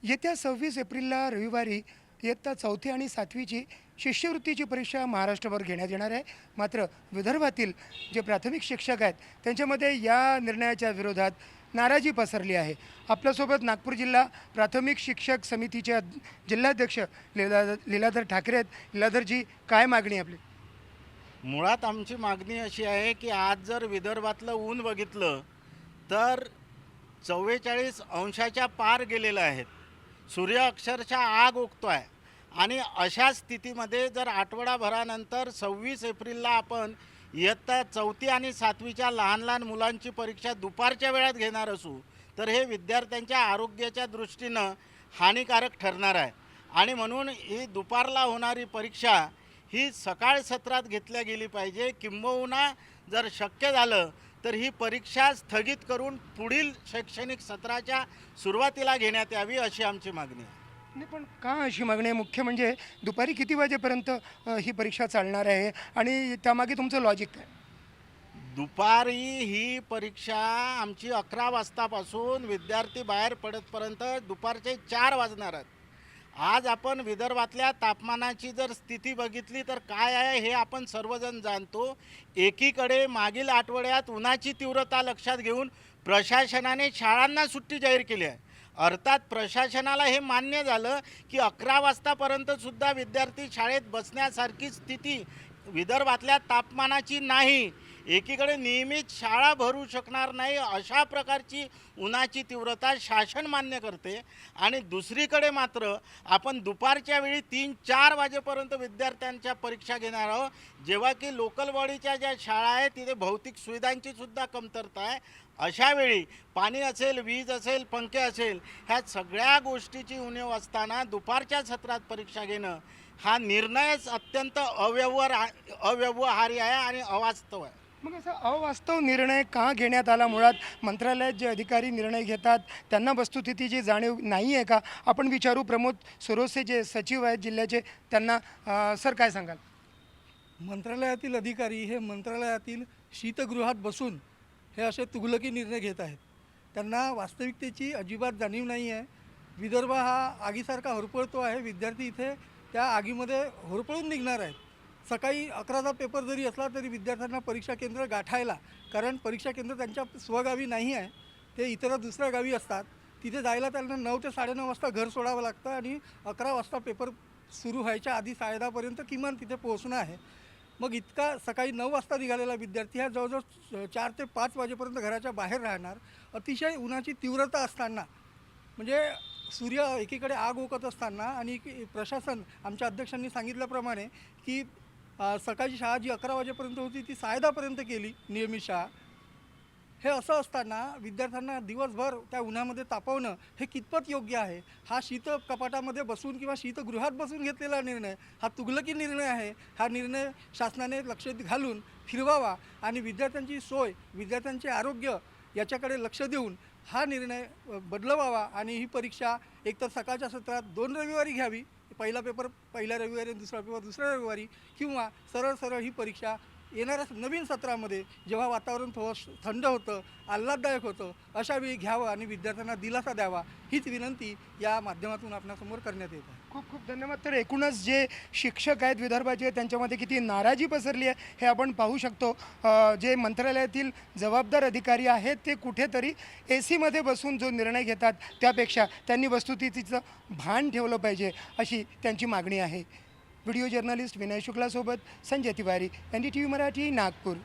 येत्या 26 एप्रिलला रविवारी इयत्ता 4थी आणि 7वीची शिष्यवृत्तीची परीक्षा महाराष्ट्रभर घेण्यात येणार आहे. मात्र विदर्भातील जे प्राथमिक शिक्षक आहेत त्यांच्यामध्ये या निर्णयाच्या विरोधात नाराजी पसरली आहे. आपल्यासोबत नागपूर जिल्हा प्राथमिक शिक्षक समितीचे जिल्हाध्यक्ष लीलाधर ठाकरे आहेत. लीलाधरजी, काय मागणी आहे आपली? मुळात आमची मागणी अशी आहे की आज जर विदर्भातलं ऊन बघितलं तर 44 अंशाच्या पार गेलेलं आहेत. सूर्य अक्षरशः आग ओकतो आहे आणि अशा स्थितीमध्ये जर आठवडाभरानंतर 26 एप्रिलला आपण इयत्ता 4थी आणि 7वीच्या लहान लहान मुलांची परीक्षा दुपारच्या वेळात घेणार असू तर हे विद्यार्थ्यांच्या आरोग्याच्या दृष्टीनं हानिकारक ठरणार आहे. आणि म्हणून ही दुपारला होणारी परीक्षा ही सकाळ सत्रात घेतल्या गेली पाहिजे. किंबहुना जर शक्य झालं तर ही परीक्षा स्थगित करून पुढील शैक्षणिक सत्राच्या सुरुवातीला घेण्यात यावी अशी आमची मागणी आहे. नाही, पण का अशी मागणी आहे? मुख्य म्हणजे दुपारी किती वाजेपर्यंत ही परीक्षा चालणार आहे आणि त्यामागे तुमचं लॉजिक काय? दुपारी ही परीक्षा आमची 11 वाजतापासून विद्यार्थी बाहेर पडतपर्यंत दुपारचे 4 वाजणार आहेत. आज आपण विदर्भातल्या तापमानाची जर स्थिती बघितली तर काय आहे हे आपण सर्वजण जाणतो. एकीकडे मागील आठवड्यात उन्हाची तीव्रता लक्षात घेऊन प्रशासनाने शाळांना सुट्टी जाहीर केली आहे. अर्थात प्रशासनाला हे मान्य झालं की 11 वाजतापर्यंतसुद्धा विद्यार्थी शाळेत बसण्यासारखी स्थिती विदर्भातल्या तापमानाची नाही. एकीकडे नियमित शाळा भरू शकणार नाही अशा प्रकारची उन्हाची तीव्रता शासन मान्य करते आणि दुसरीकडे मात्र आपण दुपारच्या वेळी 3-4 वाजेपर्यंत विद्यार्थ्यांच्या परीक्षा घेणार आहोत, जेव्हा की लोकल बॉडीच्या ज्या शाळा आहेत तिथे भौतिक सुविधांची सुद्धा कमतरता आहे. अशा वेळी पाणी असेल, वीज असेल, पंखे असेल, ह्या सगळ्या गोष्टीची उणीव असताना दुपारच्या सत्रात परीक्षा घेणं हा निर्णयच अत्यंत अव्यवहारी आहे आणि अवास्तव आहे. मग असा अवास्तव निर्णय का घेण्यात आला? मुळात मंत्रालयात जे अधिकारी निर्णय घेतात त्यांना वस्तुस्थितीची जाणीव नाही आहे का? आपण विचारू प्रमोद सुरोसे जे सचिव आहेत जिल्ह्याचे, त्यांना. सर, काय सांगाल? मंत्रालयातील अधिकारी हे मंत्रालयातील शीतगृहात बसून हे असे तुघलकी निर्णय घेत आहेत. त्यांना वास्तविकतेची अजिबात जाणीव नाही आहे. विदर्भ हा आगीसारखा होरपळतो आहे. विद्यार्थी इथे त्या आगीमध्ये होरपळून निघणार आहेत. सकाळी 11चा पेपर जरी असला तरी विद्यार्थ्यांना परीक्षा केंद्र गाठायला, कारण परीक्षा केंद्र त्यांच्या स्वगावी नाही आहे, ते इतर दुसऱ्या गावी असतात. तिथे जायला त्यांना 9 ते 9:30 वाजता घर सोडावं लागतं आणि 11 वाजता पेपर सुरू व्हायच्या आधी 10:30पर्यंत किमान तिथे पोहोचणं आहे. मग इतका सकाळी 9 वाजता निघालेला विद्यार्थी हा जवळजवळ 4 ते 5 वाजेपर्यंत घराच्या बाहेर राहणार. अतिशय उन्हाची तीव्रता असताना, म्हणजे सूर्य एकीकडे आग ओकत असताना आणि प्रशासन आमच्या अध्यक्षांनी सांगितल्याप्रमाणे की सकाळची शाळा जी 11 वाजेपर्यंत होती ती 10:30पर्यंत केली नियमित शाळा. हे असं असताना विद्यार्थ्यांना दिवसभर त्या उन्हामध्ये तापवणं हे कितपत योग्य आहे? हा शीत कपाटामध्ये बसून किंवा शीतगृहात बसून घेतलेला निर्णय हा तुघलकी निर्णय आहे. हा निर्णय शासनाने लक्ष घालून फिरवावा आणि विद्यार्थ्यांची सोय, विद्यार्थ्यांचे आरोग्य याच्याकडे लक्ष देऊन हा निर्णय बदलवावा आणि ही परीक्षा एकतर सकाळच्या सत्रात 2 रविवारी घ्यावी. पहिला पेपर पहिल्या रविवारी आणि दुसरा पेपर दुसऱ्या रविवारी, किंवा सरळ ही परीक्षा येणाऱ्या नवीन सत्रामध्ये जेव्हा वातावरण थोडं थंड होतं, आल्हाददायक होतं, अशा वेळी घ्यावं आणि विद्यार्थ्यांना दिलासा द्यावा हीच विनंती या माध्यमातून आपणासमोर करण्यात येत आहे. खूप खूप धन्यवाद. तर एकूणच जे शिक्षक आहेत विदर्भाचे त्यांच्यामध्ये किती नाराजी पसरली आहे हे आपण पाहू शकतो. जे मंत्रालयातील जबाबदार अधिकारी आहेत ते कुठेतरी AC मध्ये बसून जो निर्णय घेतात त्यापेक्षा त्यांनी वस्तुस्थितीचं भान ठेवलं पाहिजे अशी त्यांची मागणी आहे. व्हिडिओ जर्नलिस्ट विनय शुक्लासोबत संजय तिवारी, NDTV मराठी, नागपूर.